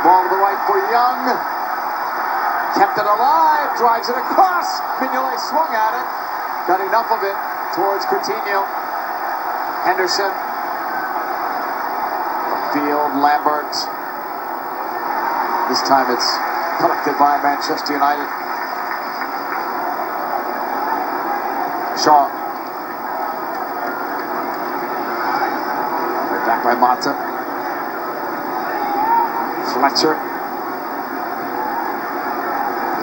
Ball to the right for Young. Kept it alive, drives it across. Mignolet swung at it. Got enough of it towards Coutinho. Henderson. Field, Lambert. This time it's collected by Manchester United. Shaw. Right back by Mata. Fletcher.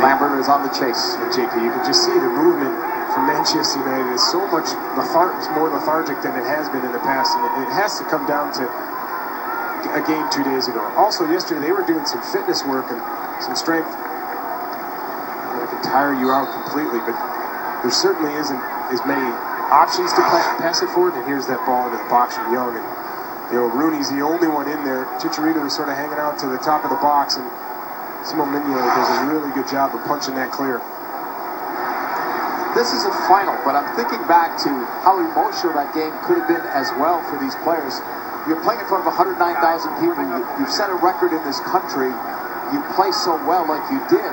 Lambert is on the chase. And JP, you can just see the movement from Manchester United is so much more lethargic than it has been in the past, and it has to come down to a game 2 days ago. Also, yesterday they were doing some fitness work and some strength. It can tire you out completely, but there certainly isn't as many options to pass it forward. And here's that ball into the box from Young, and Rooney's the only one in there. Chicharito was sort of hanging out to the top of the box, and Simon Mignolet does a really good job of punching that clear. This is a final, but I'm thinking back to how emotional that game could have been as well for these players. You're playing in front of 109,000 people. You've set a record in this country. You play so well like you did.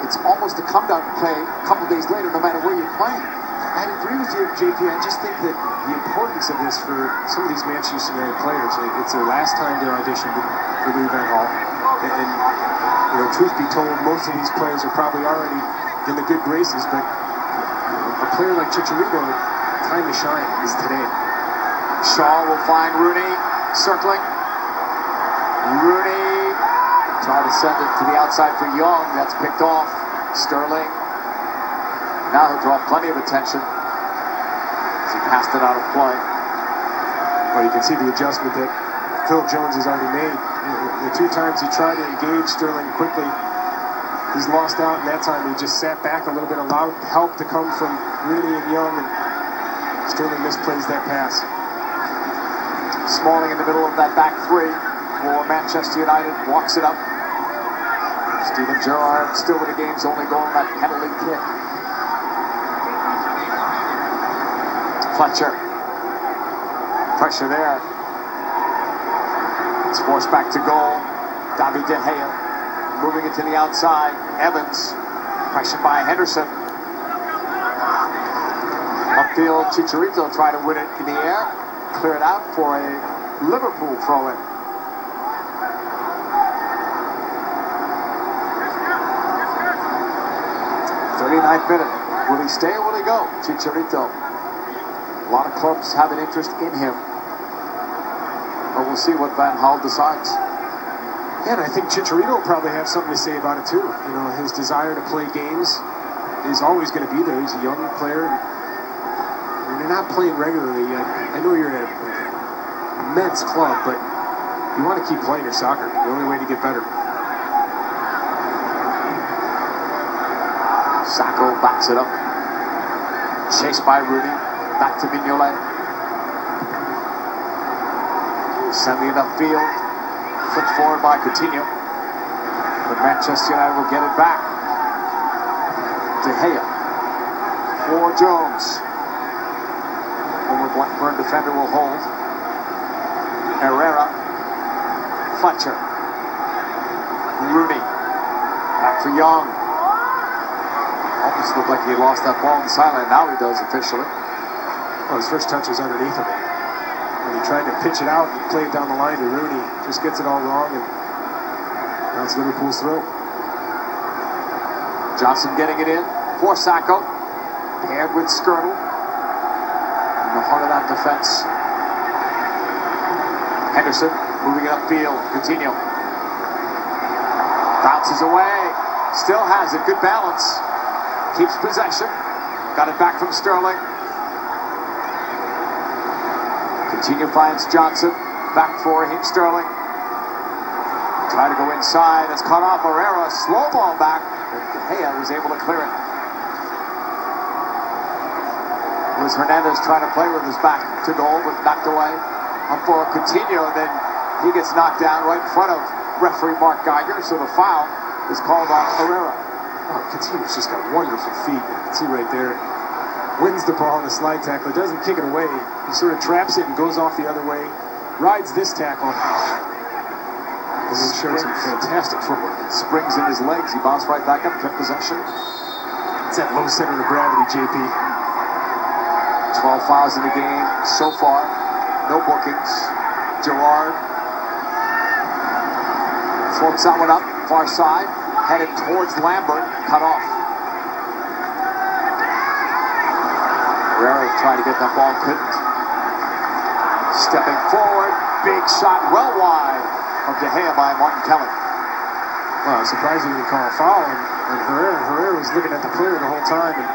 It's almost a come-down play a couple days later, no matter where you're playing. I agree with you, JP. I just think that the importance of this for some of these Manchester United players, it's their last time they auditioned for Louis van Gaal. And truth be told, most of these players are probably already in the good graces, but a player like Chicharito, time to shine is today. Shaw will find Rooney, circling. Rooney trying to send it to the outside for Young. That's picked off. Sterling. Now he'll draw plenty of attention as he passed it out of play. Well, you can see the adjustment that Phil Jones has already made. The 2 times he tried to engage Sterling quickly, he's lost out, and that time he just sat back a little bit, allowed help to come from Rooney and Young, and Sterling misplays that pass. Smalling in the middle of that back 3 for Manchester United, walks it up. Steven Gerrard still with the game's only goal on that penalty kick. Fletcher. Pressure there. It's forced back to goal. David De Gea moving it to the outside. Evans. Pressured by Henderson. Upfield, Chicharito trying to win it in the air. Clear it out for a Liverpool throw-in. '39th minute. Will he stay or will he go? Chicharito. A lot of clubs have an interest in him. But we'll see what Van Gaal decides. Yeah, and I think Chicharito will probably have something to say about it too. His desire to play games is always going to be there. He's a young player. And you're not playing regularly. I know you're at an immense club, but you want to keep playing your soccer. The only way to get better. Sacco backs it up. Chased by Rooney. Back to Mignolet. Sending it upfield. Flipped forward by Coutinho. But Manchester United will get it back. De Gea. For Jones. Former Blackburn defender will hold. Herrera. Fletcher. Rooney. Back for Young. Almost looked like he lost that ball in the sideline. Now he does officially. Well, his first touch was underneath him. When he tried to pitch it out and play it down the line to Rooney, just gets it all wrong, and now it's Liverpool's throw. Johnson getting it in for Sacco. Paired with Skirtle. In the heart of that defense. Henderson moving it upfield. Coutinho. Bounces away. Still has it. Good balance. Keeps possession. Got it back from Sterling. Coutinho finds Johnson. Back for him, Sterling. Try to go inside. It's cut off. Herrera. Slow ball back. But De Gea was able to clear it. It was Hernandez trying to play with his back to goal, but knocked away. Up for Coutinho, and then he gets knocked down right in front of referee Mark Geiger, so the foul is called on Herrera. Oh, Coutinho's just got wonderful feet. You can see right there. Wins the ball in the slide tackle. It doesn't kick it away. He sort of traps it and goes off the other way. Rides this tackle. And he showed some fantastic footwork. Springs in his legs. He bounced right back up, kept possession. It's that low center of gravity, JP. 12 fouls in the game so far. No bookings. Gerard floats that one up, far side, headed towards Lambert, cut off. Herrera tried to get that ball, couldn't. Stepping forward, big shot, well wide of De Gea by Martin Kelly. Well, it's surprising he didn't call a foul on Herrera. Herrera was looking at the player the whole time and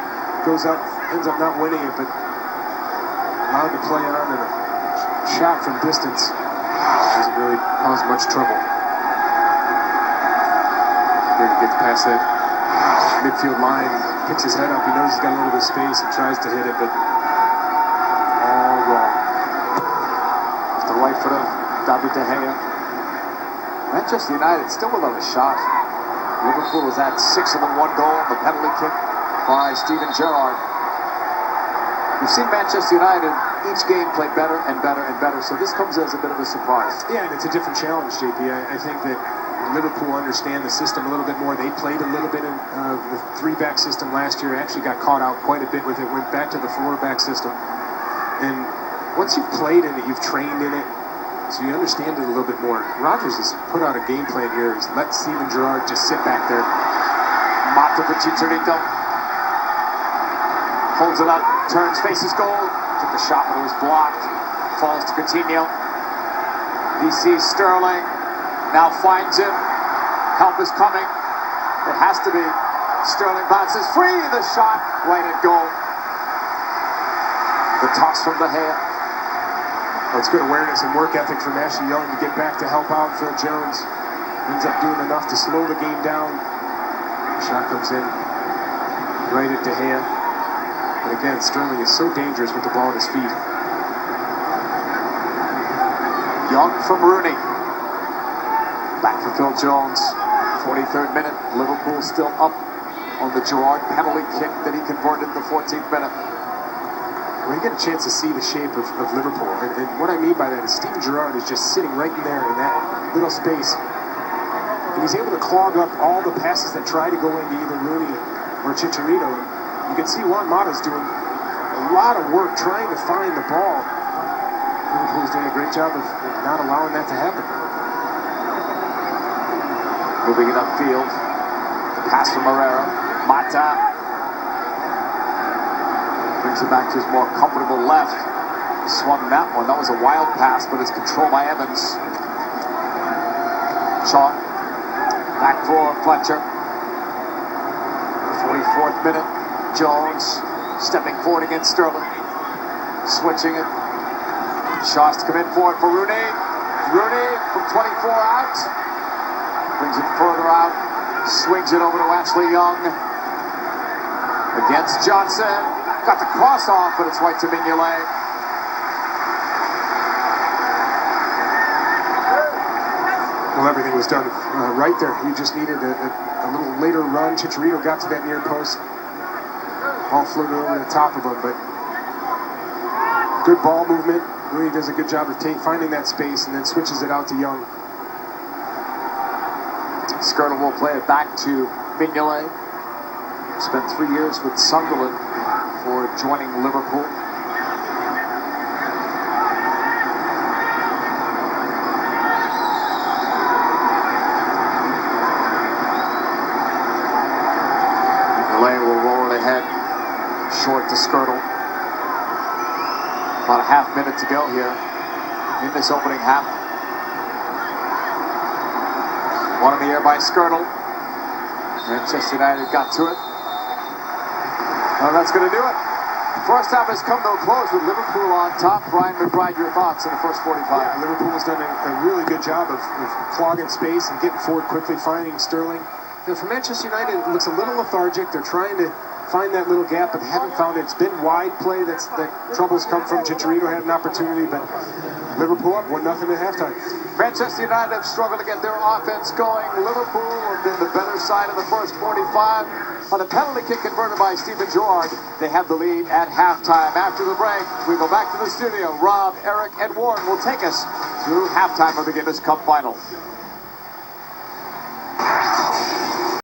goes up, ends up not winning it, but allowed to play on, and a shot from distance doesn't really cause much trouble. Here he gets past that midfield line, picks his head up, he knows he's got a little bit of space and tries to hit it, but all wrong. Off the right foot of David De Gea. Manchester United still without a shot. Liverpool was at 6 of them, 1 goal, the penalty kick by Steven Gerrard. We've seen Manchester United each game play better and better and better, so this comes as a bit of a surprise. Yeah, and it's a different challenge, JP. I think that Liverpool understand the system a little bit more. They played a little bit in the 3-back system last year, actually got caught out quite a bit with it, went back to the 4-back system. And once you've played in it, you've trained in it, so you understand it a little bit more. Rodgers has put out a game plan here. He's let Steven Gerrard just sit back there. Mata for Chicharito. Holds it up, turns, faces goal. Took a shot, but it was blocked. Falls to Coutinho. He sees Sterling. Now finds him. Help is coming. It has to be. Sterling bounces free. The shot right at goal. The toss from De Gea. Well, it's good awareness and work ethic from Ashley Young to get back to help out Phil Jones. Ends up doing enough to slow the game down. The shot comes in right at De Gea. And again, Sterling is so dangerous with the ball at his feet. Young from Rooney. Back for Phil Jones. 43rd minute. Liverpool still up on the Gerrard penalty kick that he converted in the 14th minute. When you get a chance to see the shape of Liverpool, and what I mean by that is Steven Gerrard is just sitting right in there in that little space. And he's able to clog up all the passes that try to go into either Rooney or Chicharito. You can see Juan Mata's doing a lot of work trying to find the ball. Liverpool's doing a great job of not allowing that to happen. Moving it upfield. The pass from Herrera. Mata brings it back to his more comfortable left. Swung that one. That was a wild pass, but it's controlled by Evans. Shaw. Back for Fletcher. 44th minute. Jones stepping forward against Sterling. Switching it. Shaw's to come in for it for Rooney. Rooney from 24 out. Brings it further out. Swings it over to Ashley Young. Against Johnson. Got the cross off, but it's right to Mignolet. Well, everything was done right there. He just needed a little later run. Chicharito got to that near post. Ball floated over the top of him, but good ball movement. Rooney does a good job of finding that space and then switches it out to Young. Skirtle will play it back to Mignolet. Spent 3 years with Sunderland for joining Liverpool. Mignolet will roll it ahead, short to Skirtle. About a half minute to go here in this opening half. One in the air by Skirtle. Manchester United got to it. Well, that's going to do it. The first half has come to a close with Liverpool on top. Brian McBride, your thoughts in the first 45? Yeah, Liverpool has done a really good job of clogging space and getting forward quickly, finding Sterling. You know, for Manchester United, it looks a little lethargic. They're trying to find that little gap, but they haven't found it. It's been wide play that troubles come from. Chicharito had an opportunity, but Liverpool up 1-0 at halftime. Manchester United have struggled to get their offense going. Liverpool have been the better side of the first 45. On a penalty kick converted by Steven Gerrard, they have the lead at halftime. After the break, we go back to the studio. Rob, Eric, and Warren will take us through halftime of the Guinness Cup Final.